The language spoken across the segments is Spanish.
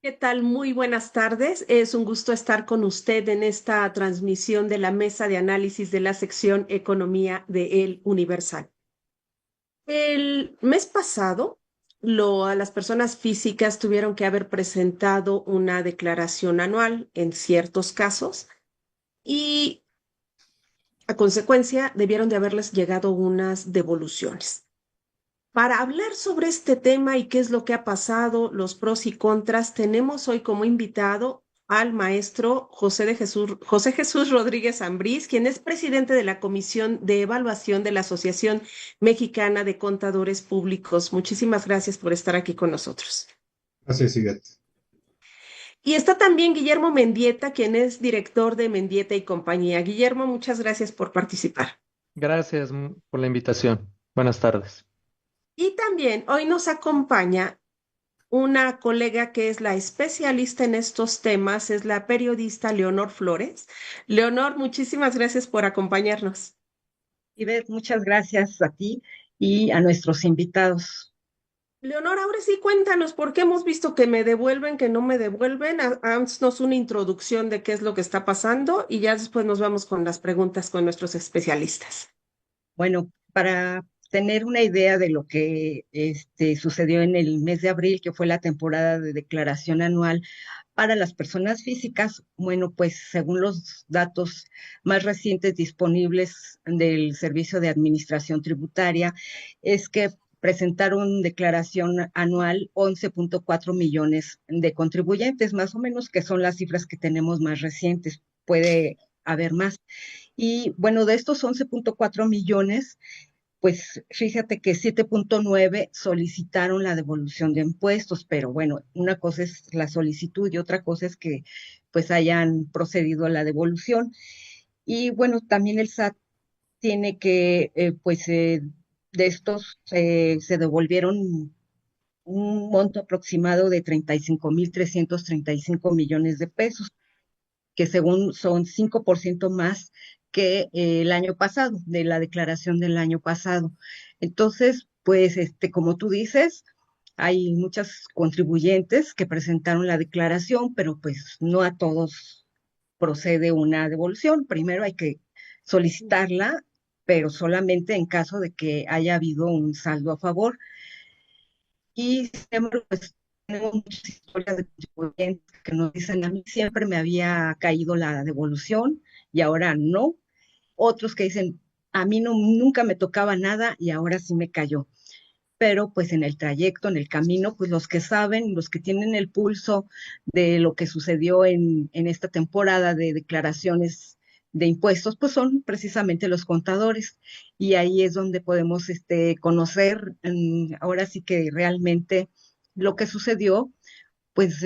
¿Qué tal? Muy buenas tardes. Es un gusto estar con usted en esta transmisión de la mesa de análisis de la sección Economía de El Universal. El mes pasado, a las personas físicas tuvieron que haber presentado una declaración anual en ciertos casos y a consecuencia debieron de haberles llegado unas devoluciones. Para hablar sobre este tema y qué es lo que ha pasado, los pros y contras, tenemos hoy como invitado al maestro José Jesús Rodríguez Ambrís, quien es presidente de la Comisión de Evaluación de la Asociación Mexicana de Contadores Públicos. Muchísimas gracias por estar aquí con nosotros. Así es, Ivette. Y está también Guillermo Mendieta, quien es director de Mendieta y Compañía. Guillermo, muchas gracias por participar. Gracias por la invitación. Buenas tardes. Y también hoy nos acompaña una colega que es la especialista en estos temas, es la periodista Leonor Flores. Leonor, muchísimas gracias por acompañarnos. Ivette, muchas gracias a ti y a nuestros invitados. Leonor, ahora sí cuéntanos, porque hemos visto que me devuelven, que no me devuelven. Haznos una introducción de qué es lo que está pasando y ya después nos vamos con las preguntas con nuestros especialistas. Bueno, para tener una idea de lo que sucedió en el mes de abril, que fue la temporada de declaración anual para las personas físicas, bueno, pues según los datos más recientes disponibles del Servicio de Administración Tributaria, es que presentaron declaración anual 11.4 millones de contribuyentes, más o menos, que son las cifras que tenemos más recientes. Puede haber más. Y bueno, de estos 11.4 millones, pues fíjate que 7.9 solicitaron la devolución de impuestos, pero bueno, una cosa es la solicitud y otra cosa es que pues hayan procedido a la devolución. Y bueno, también el SAT tiene que, de estos se devolvieron un monto aproximado de 35.335 millones de pesos, que según son 5% más que el año pasado, de la declaración del año pasado. Entonces, pues, como tú dices, hay muchas contribuyentes que presentaron la declaración, pero pues no a todos procede una devolución. Primero hay que solicitarla, pero solamente en caso de que haya habido un saldo a favor. Y siempre, pues, tenemos muchas historias de contribuyentes que nos dicen, a mí siempre me había caído la devolución y ahora no. Otros que dicen, a mí no, nunca me tocaba nada y ahora sí me cayó. Pero pues en el trayecto, en el camino, pues los que saben, los que tienen el pulso de lo que sucedió en esta temporada de declaraciones de impuestos, pues son precisamente los contadores. Y ahí es donde podemos conocer ahora sí que realmente lo que sucedió, pues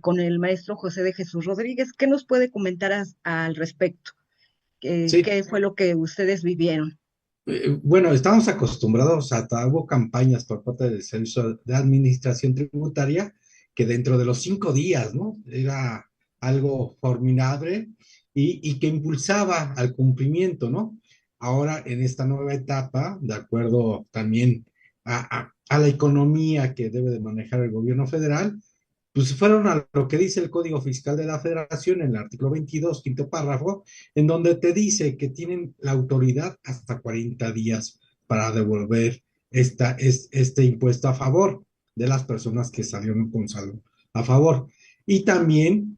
con el maestro José de Jesús Rodríguez. ¿Qué nos puede comentar al respecto? Sí, ¿Qué fue lo que ustedes vivieron? bueno, estamos acostumbrados hubo campañas por parte del Servicio de Administración Tributaria que dentro de los 5 días, ¿no? Era algo formidable y que impulsaba al cumplimiento, ¿no? Ahora, en esta nueva etapa, de acuerdo también a la economía que debe de manejar el gobierno federal, pues fueron a lo que dice el Código Fiscal de la Federación en el artículo 22, quinto párrafo, en donde te dice que tienen la autoridad hasta 40 días para devolver este impuesto a favor de las personas que salieron con saldo a favor. Y también,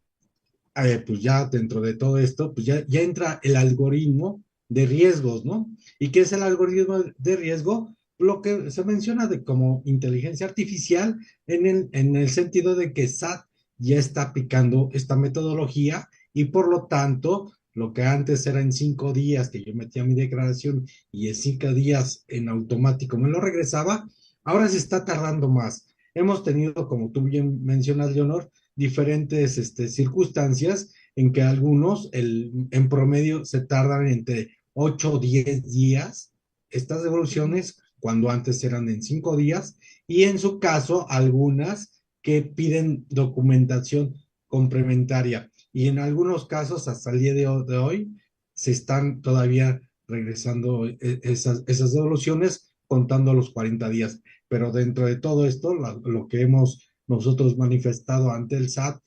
pues ya dentro de todo esto, pues ya entra el algoritmo de riesgos, ¿no? ¿Y qué es el algoritmo de riesgo? Lo que se menciona de como inteligencia artificial en el sentido de que SAT ya está aplicando esta metodología y por lo tanto, lo que antes era en 5 días que yo metía mi declaración y en 5 días en automático me lo regresaba, ahora se está tardando más. Hemos tenido, como tú bien mencionas, Leonor, diferentes circunstancias en que algunos en promedio se tardan entre 8 o 10 días estas devoluciones cuando antes eran en 5 días y en su caso algunas que piden documentación complementaria y en algunos casos hasta el día de hoy se están todavía regresando esas devoluciones contando los 40 días. Pero dentro de todo esto, lo que hemos nosotros manifestado ante el SAT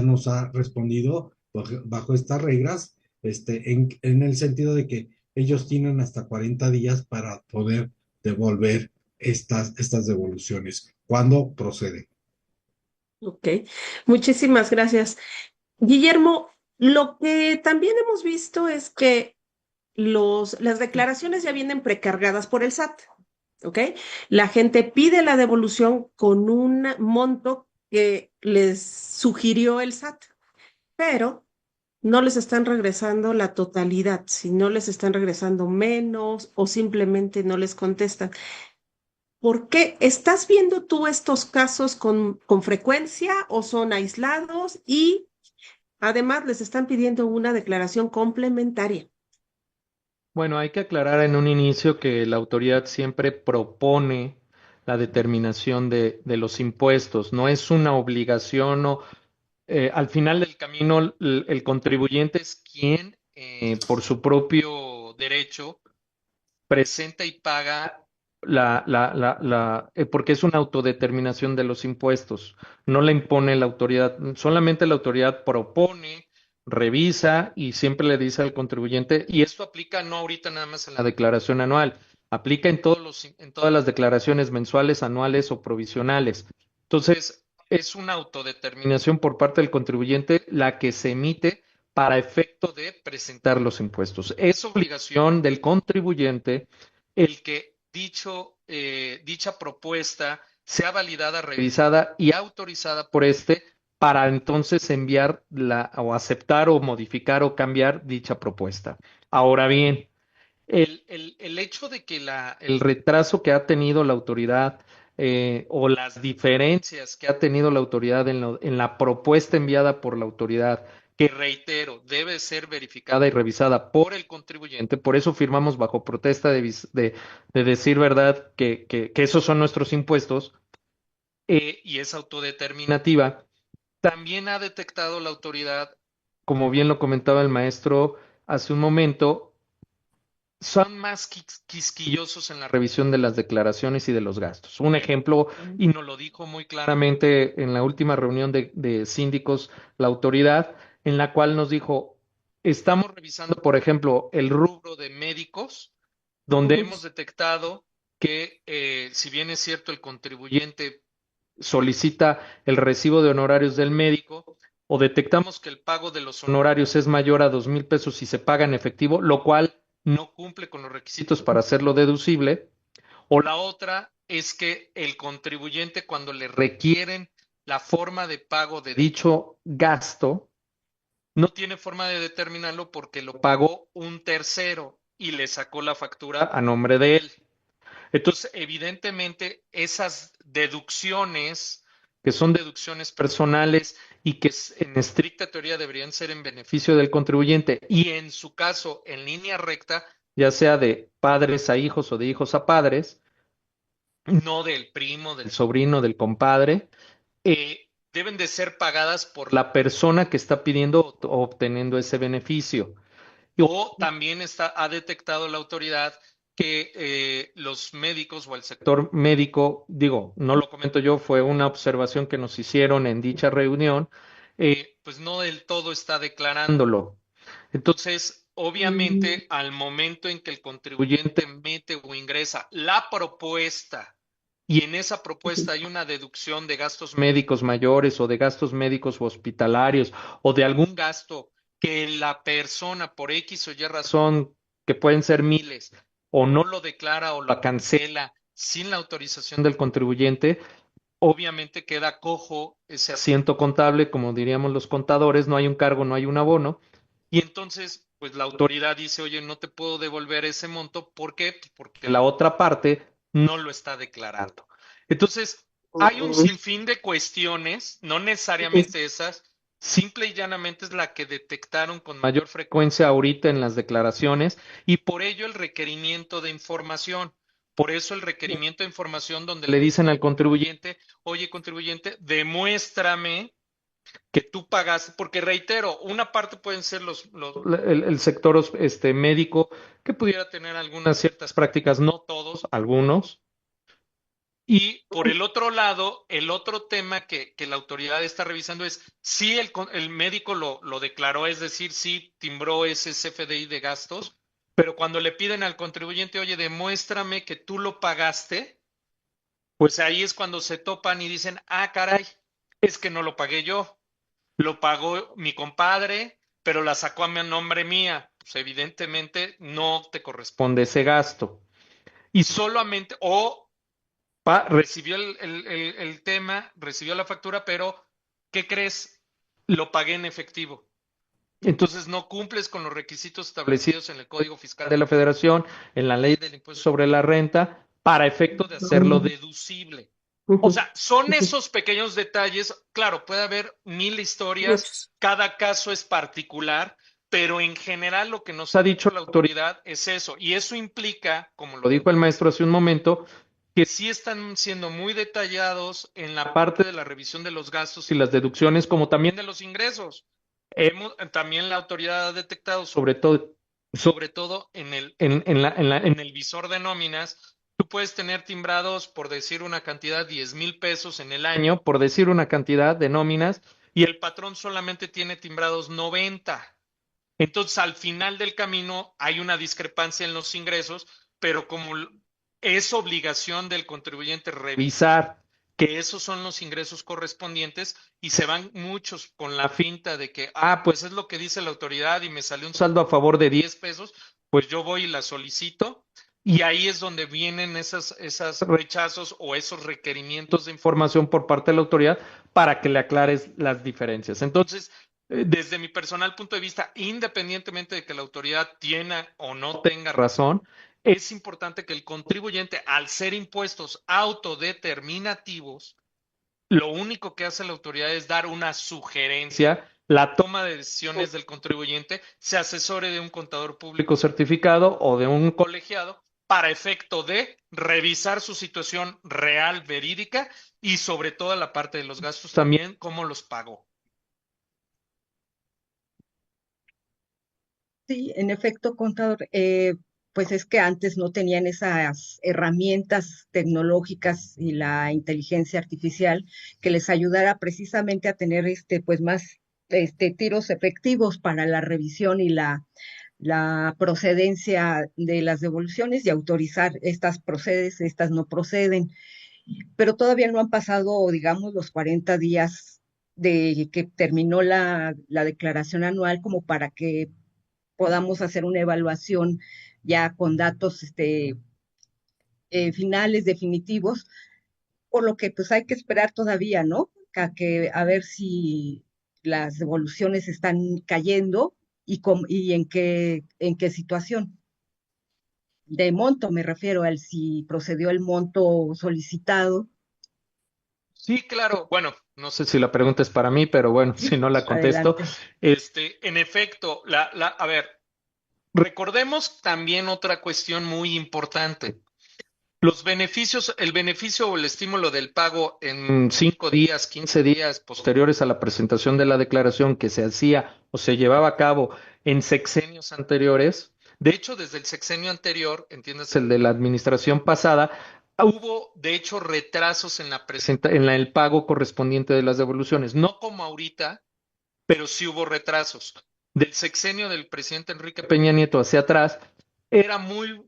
nos ha respondido bajo estas reglas, en el sentido de que ellos tienen hasta 40 días para poder devolver estas devoluciones cuando procede. Ok, muchísimas gracias. Guillermo, lo que también hemos visto es que las declaraciones ya vienen precargadas por el SAT, ¿ok? La gente pide la devolución con un monto que les sugirió el SAT, pero no les están regresando la totalidad, si no les están regresando menos o simplemente no les contestan. ¿Por qué estás viendo tú estos casos con frecuencia o son aislados? Y además les están pidiendo una declaración complementaria. Bueno, hay que aclarar en un inicio que la autoridad siempre propone la determinación de los impuestos, no es una obligación o al final del camino el contribuyente es quien por su propio derecho presenta y paga porque es una autodeterminación de los impuestos, no la impone la autoridad, solamente la autoridad propone, revisa y siempre le dice al contribuyente, y esto aplica no ahorita nada más en la declaración anual, aplica en todas las declaraciones mensuales, anuales o provisionales. Entonces, es una autodeterminación por parte del contribuyente la que se emite para efecto de presentar los impuestos. Es obligación del contribuyente el que dicha propuesta sea validada, revisada y autorizada por para entonces o aceptar o modificar o cambiar dicha propuesta. Ahora bien, el hecho de que el retraso que ha tenido la autoridad o las diferencias que ha tenido la autoridad en la propuesta enviada por la autoridad, que reitero, debe ser verificada y revisada por el contribuyente, por eso firmamos bajo protesta de decir verdad que esos son nuestros impuestos y es autodeterminativa. También ha detectado la autoridad, como bien lo comentaba el maestro hace un momento, son más quisquillosos en la revisión de las declaraciones y de los gastos. Un ejemplo, y nos lo dijo muy claramente en la última reunión de síndicos, la autoridad, en la cual nos dijo, estamos revisando, por ejemplo, el rubro de médicos, donde Ujú. hemos detectado que, si bien es cierto, el contribuyente solicita el recibo de honorarios del médico, o detectamos que el pago de los honorarios es mayor a 2,000 pesos si se paga en efectivo, lo cual no cumple con los requisitos para hacerlo deducible, o la otra es que el contribuyente cuando le requieren la forma de pago de dicho gasto, no tiene forma de determinarlo porque lo pagó un tercero y le sacó la factura a nombre de él. Entonces, evidentemente, esas deducciones, que son deducciones personales y que en estricta teoría deberían ser en beneficio del contribuyente y en su caso en línea recta, ya sea de padres a hijos o de hijos a padres, no del primo, del sobrino, del compadre, deben de ser pagadas por la persona que está pidiendo o obteniendo ese beneficio. O también ha detectado la autoridad que los médicos o el sector médico, digo, no lo comento yo, fue una observación que nos hicieron en dicha reunión, pues no del todo está declarándolo. Entonces, Mm, obviamente, al momento en que el contribuyente mete o ingresa la propuesta y en esa ujú. propuesta hay una deducción de gastos médicos mayores o de gastos médicos o hospitalarios o de algún gasto que la persona por X o Y razón, que pueden ser miles, o no lo declara o la cancela sin la autorización del contribuyente, obviamente queda cojo ese asiento contable, como diríamos los contadores, no hay un cargo, no hay un abono, y entonces, pues la autoridad dice, oye, no te puedo devolver ese monto, ¿por qué? Pues porque la otra parte no lo está declarando. Entonces, hay un Mm, sinfín de cuestiones, no es- necesariamente esas, simple y llanamente es la que detectaron con mayor frecuencia ahorita en las declaraciones y por ello el requerimiento de información. Por eso el requerimiento de información donde le dicen al contribuyente, oye, contribuyente, demuéstrame que tú pagas, porque reitero, una parte pueden ser el sector médico que pudiera tener algunas ciertas prácticas, no todos, algunos, Y por el otro lado, el otro tema que la autoridad está revisando es si el médico lo declaró, es decir, si timbró ese CFDI de gastos, pero cuando le piden al contribuyente, oye, demuéstrame que tú lo pagaste, pues ahí es cuando se topan y dicen, ah, caray, es que no lo pagué yo, lo pagó mi compadre, pero la sacó a mi nombre mía. Pues evidentemente no te corresponde ese gasto. Y solamente, o recibió el tema, recibió la factura, pero ¿qué crees? Lo pagué en efectivo. Entonces no cumples con los requisitos establecidos en el Código Fiscal de la Federación, en la Ley del Impuesto sobre la Renta, para efecto de hacerlo deducible. O sea, son esos pequeños detalles. Claro, puede haber mil historias, Muchos. cada caso es particular, pero en general lo que nos ha dicho la autoridad es eso. Y eso implica, como lo dijo el maestro hace un momento, que sí están siendo muy detallados en la parte de la revisión de los gastos y las deducciones, como también de los ingresos. También la autoridad ha detectado, sobre todo en el visor de nóminas, tú puedes tener timbrados, por decir una cantidad, 10,000 pesos en el año, por decir una cantidad de nóminas, y el patrón solamente tiene timbrados 90. Entonces, al final del camino hay una discrepancia en los ingresos, pero como es obligación del contribuyente revisar que esos son los ingresos correspondientes y se van muchos con la finta de que, pues es lo que dice la autoridad y me salió un saldo a favor de 10 pesos, pues yo voy y la solicito. Y ahí es donde vienen esas rechazos o esos requerimientos de información por parte de la autoridad para que le aclares las diferencias. Entonces, desde mi personal punto de vista, independientemente de que la autoridad tenga o no tenga razón, es importante que el contribuyente, al ser impuestos autodeterminativos, lo único que hace la autoridad es dar una sugerencia. La toma de decisiones del contribuyente se asesore de un contador público certificado o de un colegiado para efecto de revisar su situación real, verídica y sobre todo la parte de los gastos también, cómo los pagó. Sí, en efecto, contador, pues es que antes no tenían esas herramientas tecnológicas y la inteligencia artificial que les ayudara precisamente a tener pues más tiros efectivos para la revisión y la procedencia de las devoluciones y autorizar estas proceden, estas no proceden. Pero todavía no han pasado, digamos, los 40 días de que terminó la declaración anual como para que podamos hacer una evaluación ya con datos finales, definitivos, por lo que pues hay que esperar todavía, ¿no? A ver si las devoluciones están cayendo y en qué situación. De monto me refiero al si procedió el monto solicitado. Sí, claro. Bueno, no sé si la pregunta es para mí, pero bueno, si no la contesto. Adelante. En efecto, a ver, recordemos también otra cuestión muy importante. Los beneficios, el beneficio o el estímulo del pago en 5 días, 15 días posteriores a la presentación de la declaración que se hacía o se llevaba a cabo en sexenios anteriores. De hecho, desde el sexenio anterior, entiendes, el de la administración pasada, hubo, de hecho, retrasos en el pago correspondiente de las devoluciones. No como ahorita, pero sí hubo retrasos. Del sexenio del presidente Enrique Peña Nieto hacia atrás, era muy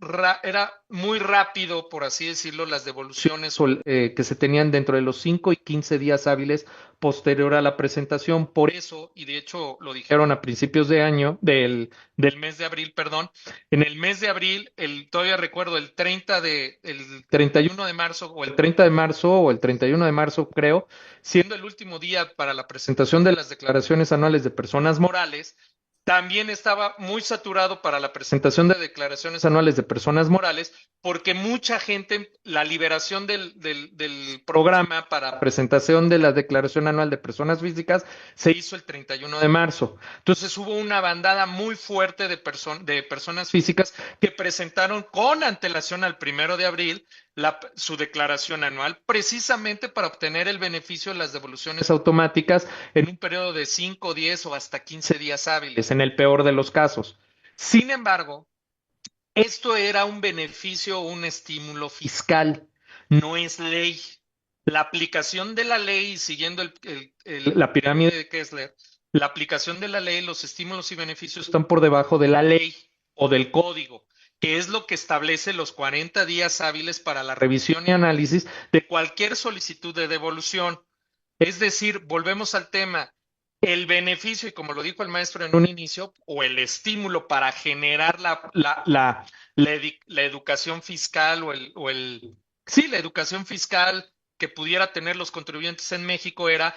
rápido, por así decirlo, las devoluciones que se tenían dentro de los 5 y 15 días hábiles posterior a la presentación. Por eso, y de hecho lo dijeron a principios de año, del mes de abril, perdón, en el mes de abril, todavía recuerdo el 31 de marzo o el 30 de marzo o el 31 de marzo, creo, siendo el último día para la presentación de las declaraciones anuales de personas morales. También estaba muy saturado para la presentación de declaraciones anuales de personas morales, porque mucha gente, la liberación del programa para presentación de la declaración anual de personas físicas se hizo el 31 de marzo. Entonces hubo una bandada muy fuerte de personas físicas que presentaron con antelación al 1 de abril su declaración anual, precisamente para obtener el beneficio de las devoluciones automáticas en un periodo de 5, 10 o hasta 15 días hábiles, en el peor de los casos. Sin embargo, esto era un beneficio o un estímulo fiscal. no es ley. La aplicación de la ley, siguiendo la pirámide de Kessler, la aplicación de la ley, los estímulos y beneficios están por debajo de la ley o del código, que es lo que establece los 40 días hábiles para la revisión y análisis de cualquier solicitud de devolución. Es decir, volvemos al tema, el beneficio, y como lo dijo el maestro en un inicio, o el estímulo para generar la educación fiscal sí, la educación fiscal que pudiera tener los contribuyentes en México era,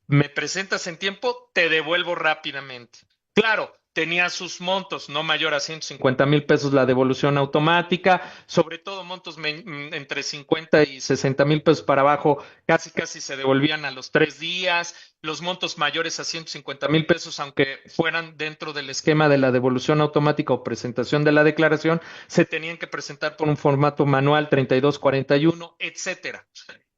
me presentas en tiempo, te devuelvo rápidamente. Claro, tenía sus montos, no mayor a 150,000 pesos la devolución automática, sobre todo montos entre 50 y 60,000 pesos para abajo, casi se devolvían a los 3 días, los montos mayores a 150,000 pesos, aunque fueran dentro del esquema de la devolución automática o presentación de la declaración, se tenían que presentar por un formato manual 3241, etcétera.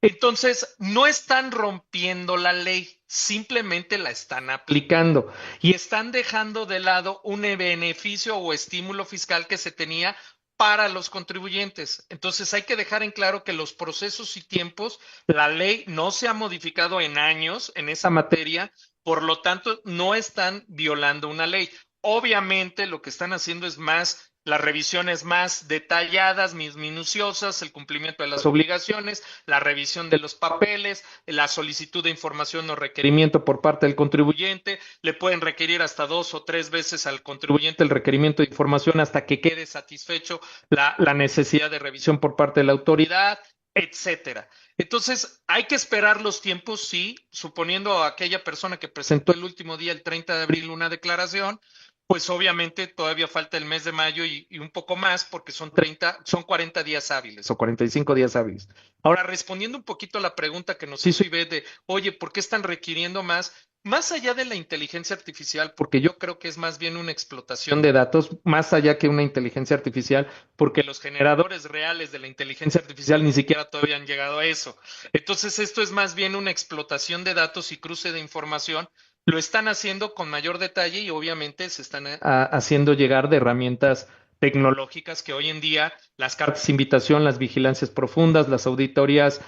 Entonces, no están rompiendo la ley, simplemente la están aplicando y están dejando de lado un beneficio o estímulo fiscal que se tenía para los contribuyentes. Entonces, hay que dejar en claro que los procesos y tiempos, la ley no se ha modificado en años en esa materia, por lo tanto, no están violando una ley. Obviamente, lo que están haciendo es más las revisiones más detalladas, minuciosas, el cumplimiento de las obligaciones, la revisión de los papeles, la solicitud de información o requerimiento por parte del contribuyente. Le pueden requerir hasta 2 o 3 veces al contribuyente el requerimiento de información hasta que quede satisfecho la necesidad de revisión por parte de la autoridad, etcétera. Entonces, hay que esperar los tiempos, sí, suponiendo a aquella persona que presentó el último día, el 30 de abril, una declaración, pues obviamente todavía falta el mes de mayo y un poco más porque son 40 días hábiles o 45 días hábiles. Ahora, respondiendo un poquito a la pregunta que nos hizo Ivette de, oye, ¿por qué están requiriendo más? Más allá de la inteligencia artificial, porque yo creo que es más bien una explotación de datos, más allá que una inteligencia artificial, porque los generadores reales de la inteligencia artificial ni siquiera todavía han llegado a eso. Entonces, esto es más bien una explotación de datos y cruce de información. Lo están haciendo con mayor detalle y obviamente se están haciendo llegar de herramientas tecnológicas que hoy en día las cartas de invitación, las vigilancias profundas, las auditorías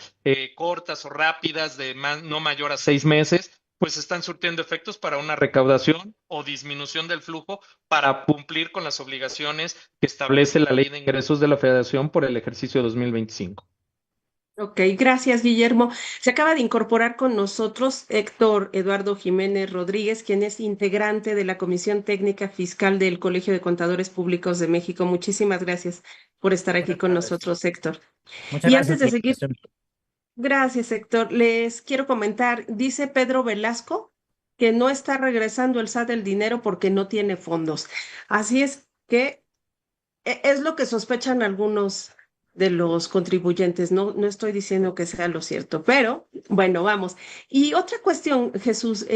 cortas o rápidas de no mayor a 6 meses, pues están surtiendo efectos para una recaudación o disminución del flujo para cumplir con las obligaciones que establece la Ley de Ingresos de la Federación por el ejercicio 2025. Ok, gracias, Guillermo. Se acaba de incorporar con nosotros Héctor Eduardo Jiménez Rodríguez, quien es integrante de la Comisión Técnica Fiscal del Colegio de Contadores Públicos de México. Muchísimas gracias por estar aquí Buenas con tardes. nosotros, Héctor. Muchas Y gracias antes por de la seguir, invitación. gracias, Héctor, les quiero comentar, dice Pedro Velasco que no está regresando el SAT el dinero porque no tiene fondos. Así es que es lo que sospechan algunos de los contribuyentes. No, no estoy diciendo que sea lo cierto, pero bueno, vamos. Y otra cuestión, Jesús,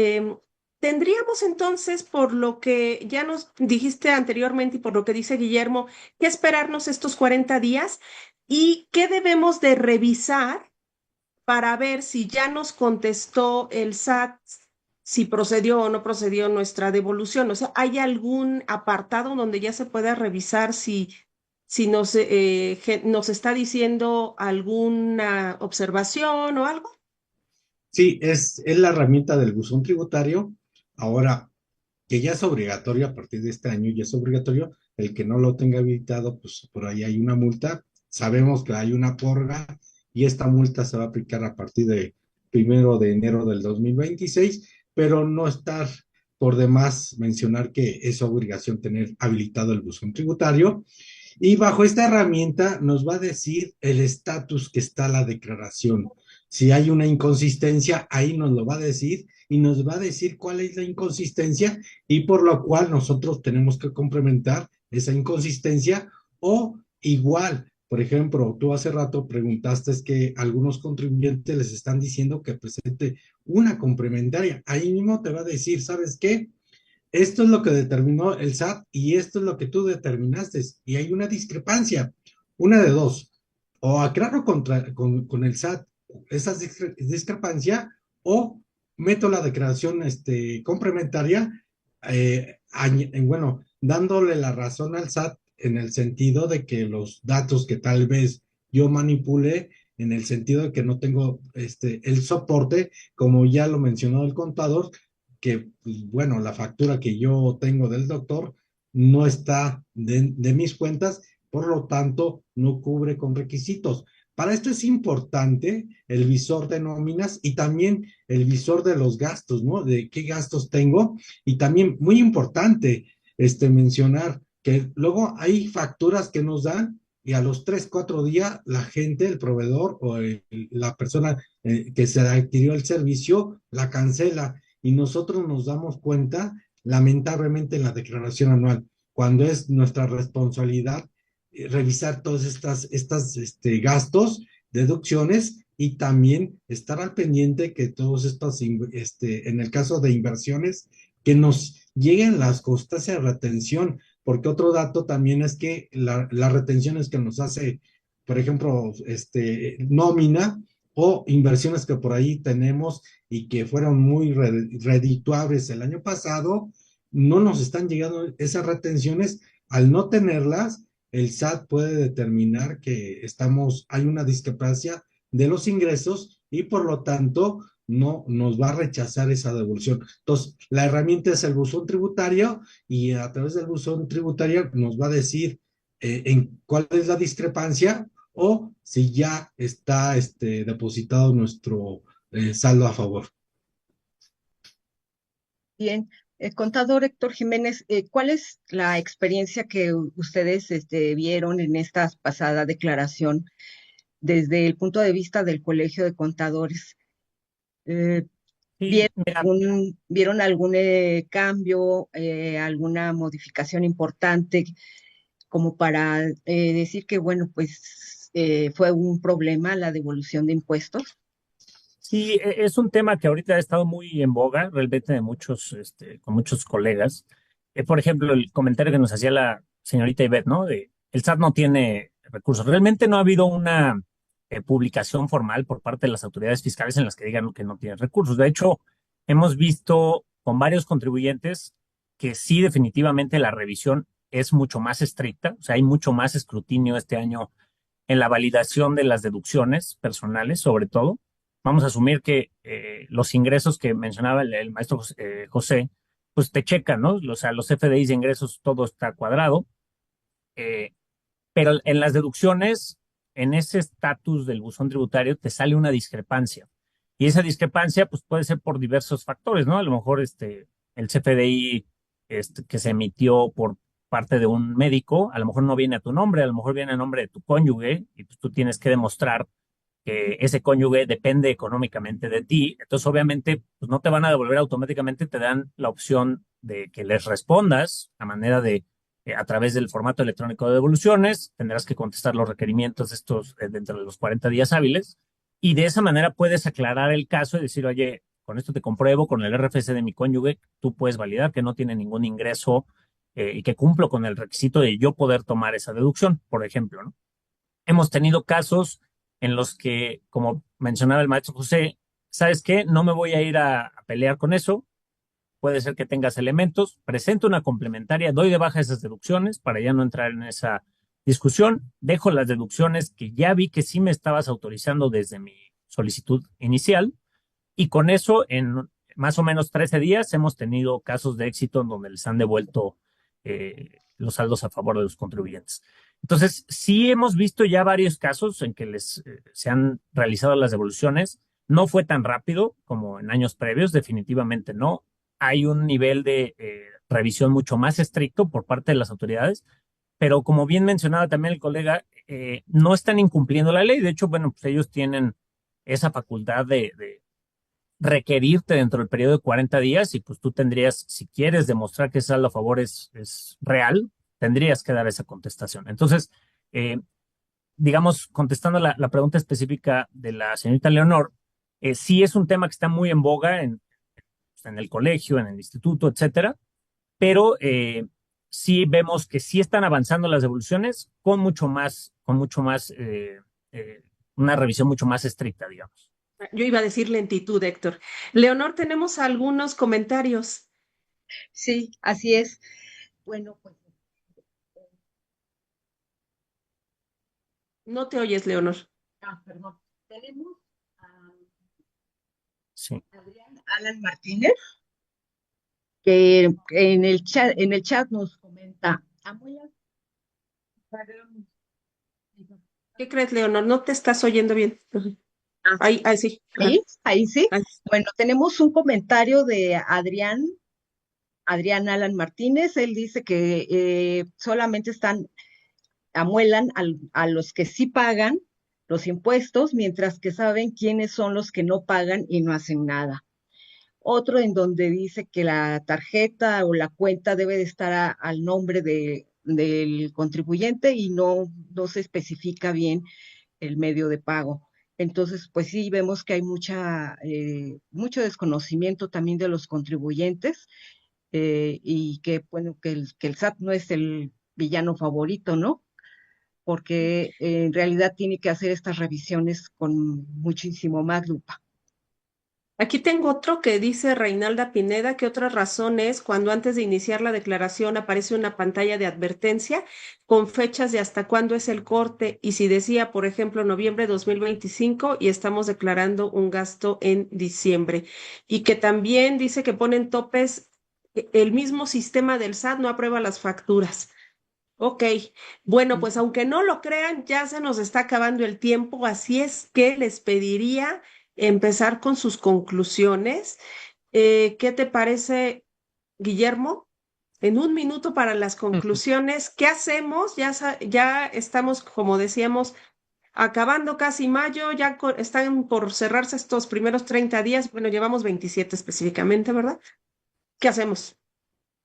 tendríamos entonces, por lo que ya nos dijiste anteriormente y por lo que dice Guillermo, que esperarnos estos 40 días y qué debemos de revisar para ver si ya nos contestó el SAT, si procedió o no procedió nuestra devolución. O sea, ¿hay algún apartado donde ya se pueda revisar si nos está diciendo alguna observación o algo? Sí, es la herramienta del buzón tributario. Ahora, que ya es obligatorio, a partir de este año ya es obligatorio, el que no lo tenga habilitado, pues por ahí hay una multa. Sabemos que hay una purga y esta multa se va a aplicar a partir de 1 de enero del 2026, pero no estar por demás mencionar que es obligación tener habilitado el buzón tributario. Y bajo esta herramienta nos va a decir el estatus que está la declaración. Si hay una inconsistencia, ahí nos lo va a decir y nos va a decir cuál es la inconsistencia y por lo cual nosotros tenemos que complementar esa inconsistencia o igual. Por ejemplo, tú hace rato preguntaste que algunos contribuyentes les están diciendo que presente una complementaria. Ahí mismo te va a decir, ¿sabes qué? Esto es lo que determinó el SAT y esto es lo que tú determinaste. Y hay una discrepancia, una de dos. O aclaro con el SAT esa discrepancia o meto la declaración complementaria, bueno, dándole la razón al SAT en el sentido de que los datos que tal vez yo manipule en el sentido de que no tengo el soporte, como ya lo mencionó el contador, que, pues, bueno, la factura que yo tengo del doctor no está de mis cuentas, por lo tanto, no cubre con requisitos. Para esto es importante el visor de nóminas y también el visor de los gastos, ¿no? De qué gastos tengo. Y también, muy importante, mencionar que luego hay facturas que nos dan y a los 3, 4 días la gente, el proveedor o la persona que se adquirió el servicio la cancela y nosotros nos damos cuenta, lamentablemente, en la declaración anual, cuando es nuestra responsabilidad revisar todos estas gastos, deducciones y también estar al pendiente que todos estos, en el caso de inversiones, que nos lleguen las constancias de retención, porque otro dato también es que las retenciones que nos hace, por ejemplo, nómina o inversiones que por ahí tenemos y que fueron muy redituables el año pasado, no nos están llegando esas retenciones. Al no tenerlas, el SAT puede determinar que hay una discrepancia de los ingresos y por lo tanto no nos va a rechazar esa devolución. Entonces, la herramienta es el buzón tributario y a través del buzón tributario nos va a decir en cuál es la discrepancia o si ya está depositado nuestro saldo a favor. Bien, contador Héctor Jiménez, ¿cuál es la experiencia que ustedes vieron en esta pasada declaración desde el punto de vista del Colegio de Contadores? Eh, Sí, mira, ¿Vieron algún cambio, alguna modificación importante como para decir que, bueno, pues fue un problema la devolución de impuestos? sí, es un tema que ahorita ha estado muy en boga, realmente de muchos, con muchos colegas. Por ejemplo, el comentario que nos hacía la señorita Ivette, ¿no? De el SAT no tiene recursos. Realmente no ha habido una publicación formal por parte de las autoridades fiscales en las que digan que no tienen recursos. De hecho, hemos visto con varios contribuyentes que sí, definitivamente la revisión es mucho más estricta, o sea, hay mucho más escrutinio este año en la validación de las deducciones personales, sobre todo. Vamos a asumir que los ingresos que mencionaba el maestro José, pues te checan, ¿no? O sea, los FDIs de ingresos, todo está cuadrado, eh, pero en las deducciones, en ese estatus del buzón tributario, te sale una discrepancia. Y esa discrepancia, pues puede ser por diversos factores, ¿no? A lo mejor el CFDI que se emitió por parte de un médico, a lo mejor no viene a tu nombre, a lo mejor viene a nombre de tu cónyuge, y pues tú tienes que demostrar que ese cónyuge depende económicamente de ti. Entonces, obviamente, pues no te van a devolver automáticamente, te dan la opción de que les respondas a manera de, a través del formato electrónico de devoluciones, tendrás que contestar los requerimientos estos dentro de los 40 días hábiles, y de esa manera puedes aclarar el caso y decir, oye, con esto te compruebo, con el RFC de mi cónyuge, tú puedes validar que no tiene ningún ingreso y que cumplo con el requisito de yo poder tomar esa deducción, por ejemplo, ¿no? Hemos tenido casos en los que, como mencionaba el maestro José, ¿sabes qué? No me voy a ir a pelear con eso. Puede ser que tengas elementos, presento una complementaria, doy de baja esas deducciones para ya no entrar en esa discusión, dejo las deducciones que ya vi que sí me estabas autorizando desde mi solicitud inicial y con eso en más o menos 13 días hemos tenido casos de éxito en donde les han devuelto los saldos a favor de los contribuyentes. Entonces, sí hemos visto ya varios casos en que se han realizado las devoluciones. No fue tan rápido como en años previos, definitivamente no. Hay un nivel de revisión mucho más estricto por parte de las autoridades, pero como bien mencionaba también el colega, no están incumpliendo la ley. De hecho, bueno, pues ellos tienen esa facultad de requerirte dentro del periodo de 40 días y pues tú tendrías, si quieres demostrar que ese saldo a favor es real, tendrías que dar esa contestación. Entonces, eh, digamos, contestando la pregunta específica de la señorita Leonor, sí es un tema que está muy en boga en el colegio, en el instituto, etcétera, pero sí vemos que sí están avanzando las devoluciones con mucho más, eh, una revisión mucho más estricta, digamos. Yo iba a decir lentitud, Héctor. Leonor, tenemos algunos comentarios. Sí, así es. Bueno, pues No te oyes, Leonor. perdón. tenemos a Sí. Adrián Alan Martínez, que en el chat nos comenta, abuelas, pagamos. ¿Qué crees, Leonor? No te estás oyendo bien. Ujú. Ah, Ahí sí. Ajá. ahí sí. Ahí. Bueno, tenemos un comentario de Adrián Alan Martínez. Él dice que solamente amuelan a los que sí pagan los impuestos, mientras que saben quiénes son los que no pagan y no hacen nada. Otro en donde dice que la tarjeta o la cuenta debe de estar al nombre del contribuyente y no se especifica bien el medio de pago. Entonces, pues sí, vemos que hay mucho desconocimiento también de los contribuyentes, y que, bueno, que el SAT no es el villano favorito, ¿no? Porque en realidad tiene que hacer estas revisiones con muchísimo más lupa. Aquí tengo otro que dice Reinalda Pineda que otra razón es cuando antes de iniciar la declaración aparece una pantalla de advertencia con fechas de hasta cuándo es el corte y si decía, por ejemplo, noviembre 2025 y estamos declarando un gasto en diciembre. Y que también dice que ponen topes, el mismo sistema del SAT no aprueba las facturas. Ok, bueno, pues aunque no lo crean, ya se nos está acabando el tiempo, así es que les pediría empezar con sus conclusiones. ¿Qué te parece, Guillermo? En un minuto para las conclusiones, ¿qué hacemos? Ya estamos, como decíamos, acabando casi mayo, ya están por cerrarse estos primeros 30 días, bueno, llevamos 27 específicamente, ¿verdad? ¿Qué hacemos?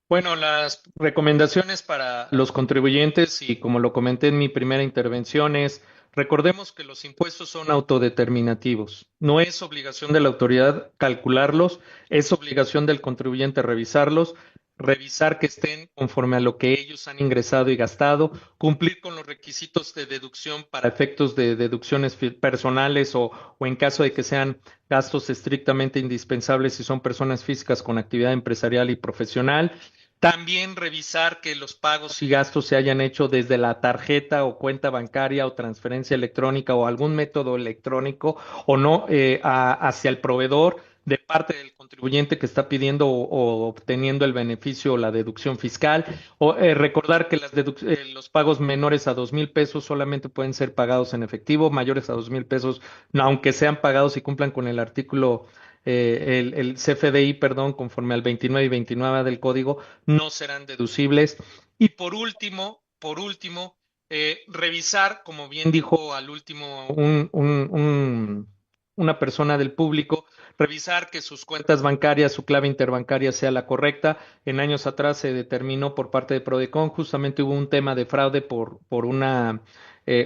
Bueno, las recomendaciones para los contribuyentes, y como lo comenté en mi primera intervención, es recordemos que los impuestos son autodeterminativos. No es obligación de la autoridad calcularlos, es obligación del contribuyente revisarlos, revisar que estén conforme a lo que ellos han ingresado y gastado, cumplir con los requisitos de deducción para efectos de deducciones personales o en caso de que sean gastos estrictamente indispensables si son personas físicas con actividad empresarial y profesional. También revisar que los pagos y gastos se hayan hecho desde la tarjeta o cuenta bancaria o transferencia electrónica o algún método electrónico o no hacia el proveedor de parte del contribuyente que está pidiendo o obteniendo el beneficio o la deducción fiscal. O recordar que los pagos menores a 2,000 pesos solamente pueden ser pagados en efectivo, mayores a 2,000 pesos, no, aunque sean pagados y cumplan con el artículo el CFDI, perdón, conforme al 29 y 29 del código, no serán deducibles. Y por último, revisar, como bien dijo al último una persona del público, revisar que sus cuentas bancarias, su clave interbancaria sea la correcta. En años atrás se determinó por parte de Prodecon, justamente hubo un tema de fraude por una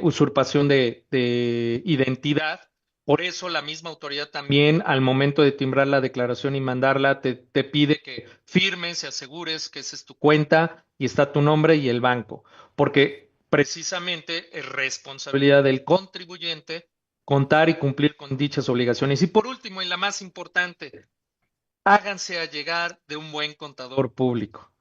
usurpación de identidad. Por eso la misma autoridad también al momento de timbrar la declaración y mandarla te pide que firmes y asegures que esa es tu cuenta y está tu nombre y el banco, porque precisamente es responsabilidad del contribuyente contar y cumplir con dichas obligaciones. Y por último, y la más importante, háganse allegar de un buen contador público.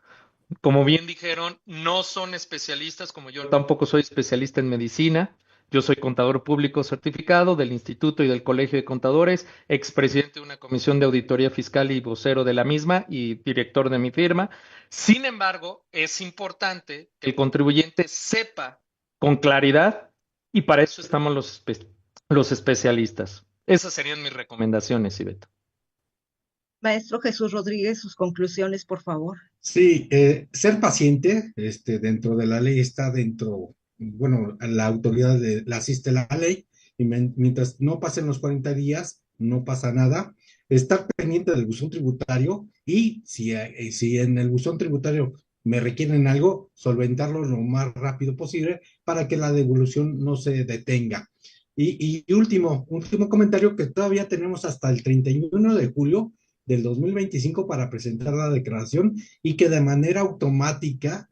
Como bien dijeron, no son especialistas, como yo tampoco soy especialista en medicina. Yo soy contador público certificado del Instituto y del Colegio de Contadores, expresidente de una comisión de auditoría fiscal y vocero de la misma y director de mi firma. Sin embargo, es importante que el contribuyente sepa con claridad y para eso estamos los especialistas. Esas serían mis recomendaciones, Iveta. Maestro Jesús Rodríguez, sus conclusiones, por favor. Sí, ser paciente, dentro de la ley está dentro, bueno, la autoridad la asiste la ley, y mientras no pasen los 40 días, no pasa nada. Estar pendiente del buzón tributario y si en el buzón tributario me requieren algo, solventarlo lo más rápido posible para que la devolución no se detenga. Y último comentario, que todavía tenemos hasta el 31 de julio del 2025 para presentar la declaración y que de manera automática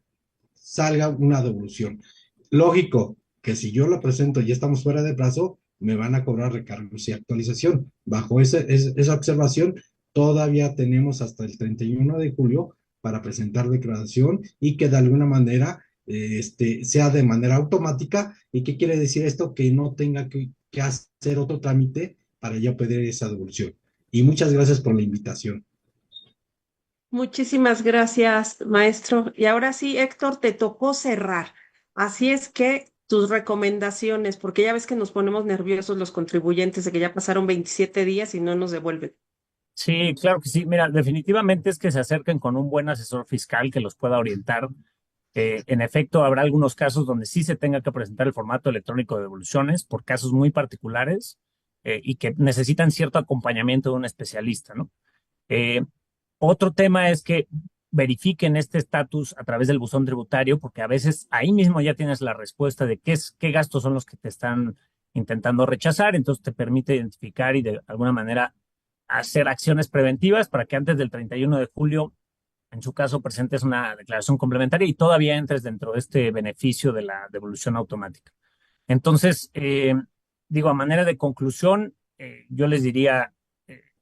salga una devolución. Lógico que si yo lo presento y ya estamos fuera de plazo, me van a cobrar recargos y actualización. Bajo esa observación, todavía tenemos hasta el 31 de julio para presentar declaración y que de alguna manera sea de manera automática. ¿Y qué quiere decir esto? Que no tenga que que hacer otro trámite para ya pedir esa devolución. Y muchas gracias por la invitación. Muchísimas gracias, maestro. Y ahora sí, Héctor, te tocó cerrar. Así es que tus recomendaciones, porque ya ves que nos ponemos nerviosos los contribuyentes de que ya pasaron 27 días y no nos devuelven. Sí, claro que sí. Mira, definitivamente es que se acerquen con un buen asesor fiscal que los pueda orientar. En efecto, habrá algunos casos donde sí se tenga que presentar el formato electrónico de devoluciones por casos muy particulares y que necesitan cierto acompañamiento de un especialista, ¿no? Eh, Otro tema es que verifiquen este estatus a través del buzón tributario, porque a veces ahí mismo ya tienes la respuesta de qué gastos son los que te están intentando rechazar, entonces te permite identificar y de alguna manera hacer acciones preventivas para que antes del 31 de julio, en su caso, presentes una declaración complementaria y todavía entres dentro de este beneficio de la devolución automática. Entonces, digo, a manera de conclusión, yo les diría,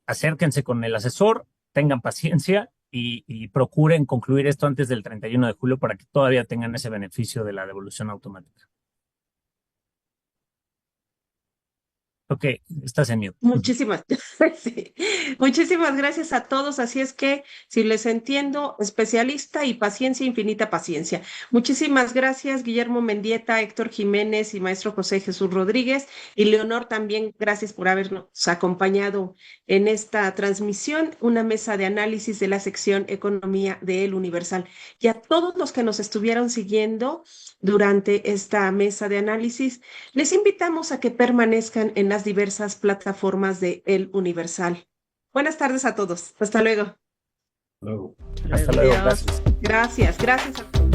acérquense con el asesor, tengan paciencia y procuren concluir esto antes del 31 de julio para que todavía tengan ese beneficio de la devolución automática. Ok, estás en mute. Muchísimas, sí. Muchísimas gracias a todos. Así es que, si les entiendo, especialista y paciencia, infinita paciencia. Muchísimas gracias, Guillermo Mendieta, Héctor Jiménez y maestro José Jesús Rodríguez. Y Leonor, también gracias por habernos acompañado en esta transmisión, una mesa de análisis de la sección Economía de El Universal. Y a todos los que nos estuvieron siguiendo durante esta mesa de análisis, les invitamos a que permanezcan en las diversas plataformas de El Universal. Buenas tardes a todos. Hasta luego. Luego. Hasta luego, Adiós. gracias. Gracias a todos.